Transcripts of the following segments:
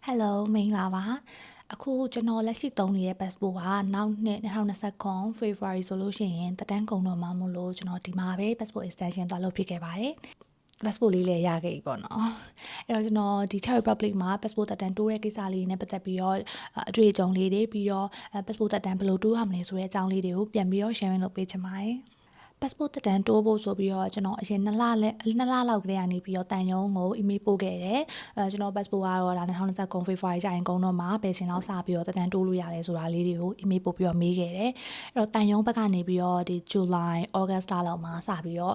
Hello မင်္ဂလာပါအခုကျွန်တော်လက်ရှိသုံးနေတဲ့ passport ကနောက်နှစ်2020 February ဆိုလို့ရှိရင်တက်တန်းကုန်တော့မှမို့လို့ကျွန်တော်ဒီမှာပဲ passport extension သွားလုပ်ဖြစ်ခဲ့ပါတယ် passport လေးလည်းရခဲ့ပြီပေါ့နော်အဲ့တော့ကျွန်တော်ဒီ Czech Republic မှာ passport တက်တန်းတိုးတဲ့ကိစ္စလေးနဲ့ပတ်သက်ပြီးတော့အတွေ့အကြုံလေးတွေပြီးတော့ passport တက်တန်းဘယ်လိုတိုးရမလဲဆိုတဲ့အကြောင်းလေးတွေကိုပြန်ပြီးတော့ sharing လုပ်ပေးချင်ပါတယ် passport တက်တန်းတိုးဖို့ဆိုပြီးတော့ကျွန်တော်အရင်2လလောက်ကလေးကနေပြီးတော့တန်ယုံကို email ပို့ခဲ့တယ်ကျွန်တော် passport ကတော့ဒါ2020 February ကျရင်ကုန်တော့မှာပဲချိန်လောက်စပြီးတော့တက်တန်းတိုးလို့ရတယ်ဆိုတာလေးတွေကို email ပို့ပြီးတော့မေးခဲ့တယ်အဲ့တော့တန်ယုံဘက်ကနေပြီးတော့ဒီ July August လောက်မှာစပြီးတော့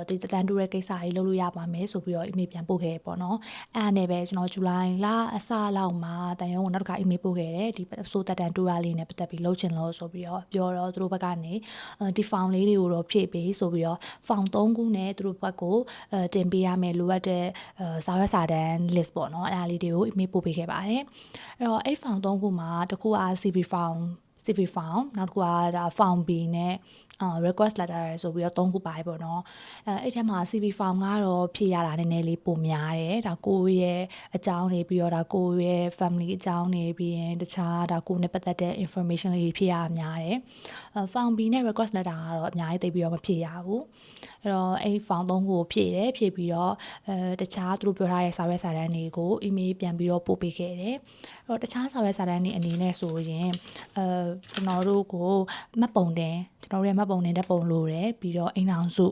ဒီတက်တန်းတိုးတဲ့ကိစ္စကြီးလုပ်လို့ရပါမယ်ဆိုပြီးတော့ email ပြန်ပို့ခဲ့ပေါ့နော်အဲ့ဒါနဲ့ပဲကျွန်တော် July လအစလောက်မှာတန်ယုံကိုနောက်တစ်ခါ email ပို့ခဲ့တယ်ဒီ passport တက်တန်းတိုးရလေးနဲ့ပတ်သက်ပြီးလုပ်ချင်လို့ဆိုပြီးတော့ပြောတော့သူတို့ဘက်ကနေဒီ form လေးတွေကိုတော့ဖြည့်ပေးဆိုပြီးတော့ form 3ခုနဲ့သူတို့ဘက်ကိုတင်ပေးရမယ်လိုအပ်တဲ့စာရွက်စာတမ်း list ပေါ့နော်အဲ့ဒါလေးတွေကို email ပို့ပေးခဲ့ပါတယ်အဲ့တော့အဲ့ form 3ခုမှာတစ်ခုက CV form နောက်တစ်ခုကဒါ form B နဲ့request letter ဆိုပြီးတော့3ခုပါတယ်ပေါ့နော်အဲ့ထဲမှာ CV form ကတော့ဖြည့်ရတာနည်းနည်းလေးပိုများတယ်ဒါကိုရဲ့အကြောင်းတွေပြီးတော့ဒါကိုရဲ့ family အကြောင်းတွေပြီးရင်တခြားဒါကိုနဲ့ပတ်သက်တဲ့ information လေးဖြည့်ရများတယ်form B နဲ့ request letter ကတော့အများကြီးသိပြီးတော့မဖြည့်ရဘူးအဲ့တော့အဲ့ form 3ခုကိုဖြည့်တယ်ဖြည့်ပြီးတော့တခြားသူတို့ပြောထားတဲ့စာရွက်စာတမ်းတွေကို email ပြန်ပြီးတော့ပို့ပေးခဲ့တယ်အဲ့တော့တခြားစာရွက်စာတမ်းတွေအနေနဲ့ဆိုရင်ကျွန်တော်တို့ကိုမှတ်ပုံတင်ကျွန်တော်တို့ရဲ့မှတ်ပုံတင်တဲ့ပုံလိုတယ်ပြီးတော့အိမ်အောင်စုက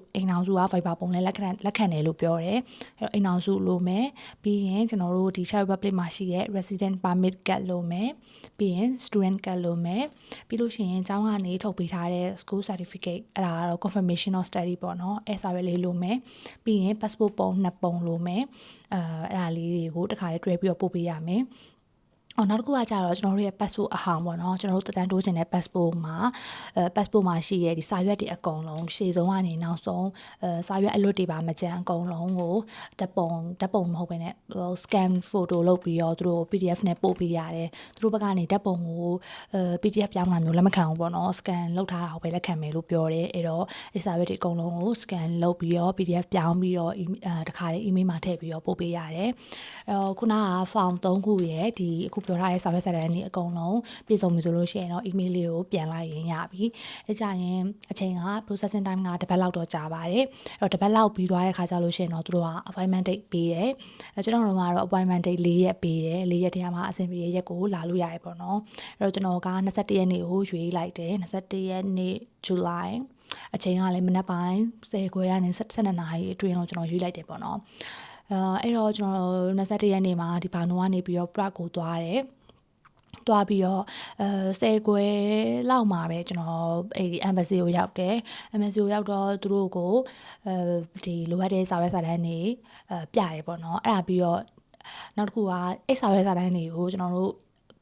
Viber ပုံလည်းလက်ခံတယ်လို့ပြောတယ်အဲ့တော့အိမ်အောင်စုလိုမယ်ပြီးရင်ကျွန်တော်တို့ဒီ Czech Republic မှာရှိတဲ့ resident permit card လိုမယ်ပြီးရင် student card လိုမယ်ပြီးလို့ရှိရင်ကျောင်းကနေထုတ်ပေးထားတဲ့ school certificate အဲ့ဒါကတော့ confirmation of study ပေါ့နော်အဲ့စာရွက်လေးလိုမယ်ပြီးရင် passport ပုံ2ပုံလိုမယ်အဲ့ဒါလေးတွေကိုတစ်ခါလေးတွဲပြီးတော့ပို့ပေးရမယ်နောက်တစ်ခုကကြတော့ကျွန်တော်တို့ရဲ့ passport အဟောင်းပေါ့နော်ကျွန်တော်တို့တက်တန်းတိုးချင်တဲ့ passport မှာpassport မှာရှိရဲ့ဒီစာရွက်တွေအကုန်လုံးရှေ့ဆုံးကနေနောက်ဆုံးစာရွက်အလွတ်တွေပါမကျန်အကုန်လုံးကိုဓာတ်ပုံမဟုတ်ဘဲနဲ့ scan photo လုပ်ပြီးတော့သူတို့ PDF နဲ့ပို့ပေးရတယ်သူတို့ဘက်ကနေဓာတ်ပုံကို PDF ပြောင်းတာမျိုးလက်မခံဘူးပေါ့နော် scan လုပ်ထားတာကိုပဲလက်ခံမယ်လို့ပြောတယ်အဲ့တော့ဒီစာရွက်တွေအကုန်လုံးကို scan လုပ်ပြီးတော့ PDF ပြောင်းပြီးတော့တခါလေး email မှာထည့်ပြီးတော့ပို့ပေးရတယ်ခုနက form 3ခုရဲ့ဒီအခုပြောထားတဲ့စာရွက်စာတမ်းတွေအကုန်လုံးပြည့်စုံပြီဆိုလို့ရှိရင်တော့ email လေးကိုပြန်လိုက်ရင်ရပြီအဲကြရင်အချိန်က processing time ကတစ်ပတ်လောက်တော့ကြာပါတယ်အဲ့တော့တစ်ပတ်လောက်ပြီးသွားတဲ့ခါကျလို့ရှိရင်တော့သူတို့က appointment date ပေးတယ်ကျွန်တော်တို့ကတော့ appointment date 4ရက်ပေးတယ်4ရက်တည်းမှာအဆင်ပြေရက်ကိုလာလို့ရတယ်ပေါ့နော်အဲ့တော့ကျွန်တော်က21ရက်နေ့ကိုရွေးလိုက်တယ်21ရက်နေ့ July အချိန်ကလည်းမနက်ပိုင်း10:00ခွဲကနေ12နာရီအတွင်းတော့ကျွန်တော်ရွေးလိုက်တယ်ပေါ့နော်အဲ့တော့ကျွန်တော်21ရက်နေ့မှာဒီဘာနိုကနေပြီးတော့ Prague ကိုသွားတယ်သွားပြီးတော့10ခွဲလောက်မှာပဲကျွန်တော်အဲ့ဒီ embassy ကိုရောက်တယ် embassy ကိုရောက်တော့သူတို့ကိုဒီလိုအပ်တဲ့စာရွက်စာတမ်းတွေပြရတယ်ပေါ့နော်အဲ့ဒါပြီးတော့နောက်တစ်ခုကအဲ့စာရွက်စာတမ်းတွေကိုကျွန်တော်တို့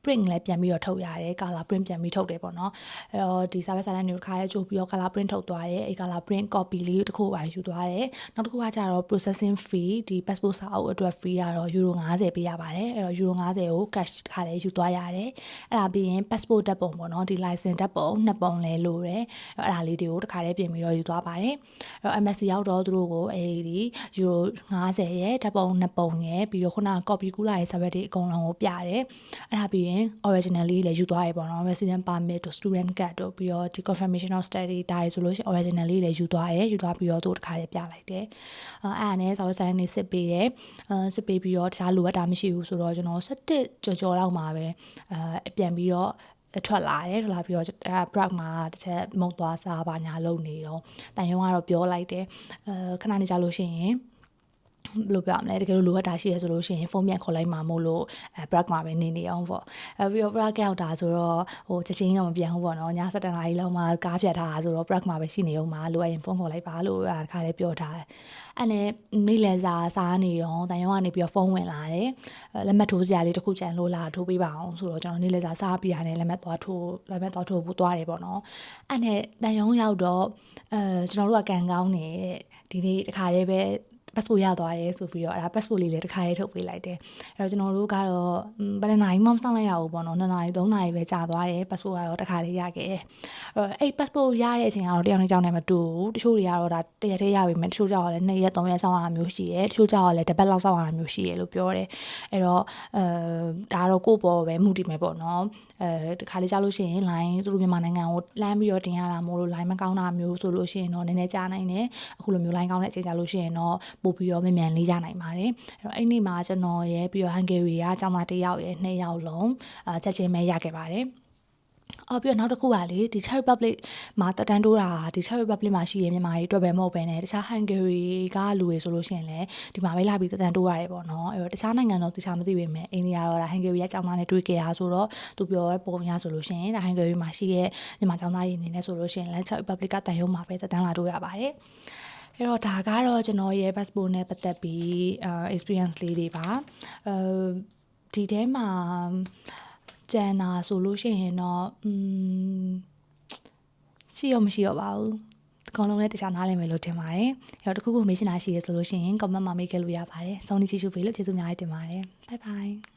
print လည်းပြန်ပြီးတော့ထုတ်ရတယ် color print ပြန်ပြီးထုတ်တယ်ပေါ့နော်အဲ့တော့ဒီစာရွက်စာတမ်းတွေကိုတစ်ခါရဲကြိုးပြီးတော့ color print ထုတ်သွားတယ်အဲ့ color print copy လေးတစ်ခုပါယူသွားတယ်နောက်တစ်ခုကကျတော့ processing fee ဒီ passport စာအုပ်အတွက် fee ကတော့ euro 50ပေးရပါတယ်အဲ့တော့ euro 50ကို cash တစ်ခါလဲယူသွားရတယ်အဲ့ဒါပြီးရင် passport ဓာတ်ပုံပေါ့နော်ဒီ license ဓာတ်ပုံ2ပုံလဲလိုတယ်အဲ့ဒါလေးတွေကိုတစ်ခါလဲပြင်ပြီးတော့ယူသွားပါတယ်အဲ့တော့ embassy ရောက်တော့သူတို့ကိုအဲ့ဒီ euro 50ရဲ့ဓာတ်ပုံ2ပုံရဲ့ပြီးတော့ခုနက copy ကူးလာရဲ့စာရွက်တွေအကုန်လုံးကိုပြတယ်အဲ့ဒါပြီးရင် original လေးလည်းယူသွားရပေါ့နော် resident permit တို့ student card တို့ပြီးတော့ဒီ confirmation of study ဒါရဆိုလို့ရှိရင် original လေးလည်းယူသွားရယူသွားပြီးတော့သူ့တစ်ခါလေးပြလိုက်တယ်အဲ့ဒါနဲ့စာရွက်စာတမ်းတွေစစ်ပေးတယ်စစ်ပေးပြီးတော့တခြားလိုအပ်တာမရှိဘူးဆိုတော့ကျွန်တော်17ကြော်လောက်မှာပဲပြန်ပြီးတော့ထွက်လာတယ်ထွက်လာပြီးတော့Prague မှာတစ်ချက်မုံသွားစားပါညာလုပ်နေတော့တန်ယုံကတော့ပြောလိုက်တယ်ခဏနေကြလို့ရှိရင်ဘယ်လိုပြောရမလဲတကယ်လို့လိုအပ်တာရှိရဆိုလို့ရှိရင်ဖုန်းပြန်ခေါ်လိုက်မှာမို့လို့Prague မှာပဲနေအောင်ပေါ့ပြီးတော့ Prague ရောက်တာဆိုတော့ဟိုချက်ချင်းတော့မပြန်ဘူးပေါ့နော်ည7:00နာရီလောက်မှကားဖြတ်ထားတာဆိုတော့ Prague မှာပဲရှိနေအောင်မှာလိုအပ်ရင်ဖုန်းခေါ်လိုက်ပါလို့တခါလေးပြောထားတယ်အဲ့နဲ့နေ့လယ်စာစားနေတော့တန်ရုံကနေပြီးတော့ဖုန်းဝင်လာတယ်လက်မှတ်ထိုးစရာလေးတစ်ခုကြံလို့လာထိုးပေးပါအောင်ဆိုတော့ကျွန်တော်နေ့လယ်စာစားပြီးရတယ်လက်မှတ်သွားထိုးဖို့သွားတယ်ပေါ့နော်အဲ့နဲ့တန်ရုံရောက်တော့ကျွန်တော်တို့ကကန်ကောင်းနေတဲ့ဒီနေ့တခါလေးပဲ passport ရသွားတယ်ဆိုပြီးတော့အဲ့ဒါ passport လေးလည်းတစ်ခါရေးထုတ်ပေးလိုက်တယ်အဲ့တော့ကျွန်တော်တို့ကတော့ဘယ်နှစ်နာရီမှမစောင့်လိုက်ရဘူးပေါ့နော်2နာရီ3နာရီပဲကြာသွားတယ် passport ကတော့တစ်ခါလေးရခဲ့တယ်အဲ့ passport ရတဲ့အချိန်ကတော့တယောက်နဲ့ကြောက်နေမှတူတချို့တွေကတော့ဒါတရက်တည်းရပြီမယ်တချို့ကြောက်လည်း2ရက်3ရက်စောင့်ရတာမျိုးရှိတယ်တချို့ကြောက်လည်းတစ်ပတ်လောက်စောင့်ရတာမျိုးရှိတယ်လို့ပြောတယ်အဲ့တော့ဒါကတော့ကိုယ့်ပေါ်ပဲမူတည်မယ်ပေါ့နော်တခါလေးကြောက်လို့ရှိရင် line သူတို့မြန်မာနိုင်ငံကိုလမ်းပြီးတော့တင်ရတာမို့လို့ line မကောင်းတာမျိုးဆိုလို့ရှိရင်တော့နည်းနည်းကြာနိုင်တယ်အခုလိုမျိုး line ကောင်းတဲ့အချိန်ကြာလို့ရှိရင်တော့ပို့ပြီးတော့မြန်လေးရနိုင်ပါတယ်အဲ့တော့အဲ့နေ့မှာကျွန်တော်ရဲ့ပြီးတော့ Hungary ကကျောင်းသားတစ်ယောက်ရဲ့2ယောက်လုံးချက်ချင်းပဲရခဲ့ပါတယ်ပြီးတော့နောက်တစ်ခုကလေဒီ Czech Republic မှာတက်တန်းတိုးတာဒီ Czech Republic မှာရှိရမြန်မာတွေအတွက်ပဲမဟုတ်ပဲねတခြား Hungary ကလူတွေဆိုလို့ရှိရင်လည်းဒီမှာပဲလာပြီးတက်တန်းတိုးရတယ်ပေါ့နော်အဲ့တော့တခြားနိုင်ငံတော့တခြားမသိပေမဲ့အိန္ဒိယတော့ဒါ Hungary ကကျောင်းသားနဲ့တွေ့ကြရဆိုတော့သူပြောပုံရဆိုလို့ရှိရင်ဒါ Hungary မှာရှိရဲ့မြန်မာကျောင်းသားတွေအနေနဲ့ဆိုလို့ရှိရင်လည်း Czech Republic ကတန်ရုံးမှာပဲတက်တန်းလာတိုးရပါတယ်အဲ့တော့ဒါကတော့ကျွန်တော်ရဲ့ passport နဲ့ပတ်သက်ပြီး experience လေးတွေပါဒီထဲမှာကျန်တာဆိုလို့ရှိရင်တော့ရှိရောမရှိရောပါဘူးအကောင်လုံးလည်းတခြားနားလည်မယ်လို့ထင်ပါတယ်အဲ့တော့တခုခုမေးချင်တာရှိရဆိုလို့ရှိရင် comment မှာမေးခဲ့လို့ရပါတယ်စောင့်နေကြည့်ရှုပေးလို့ကျေးဇူးအများကြီးတင်ပါတယ် bye bye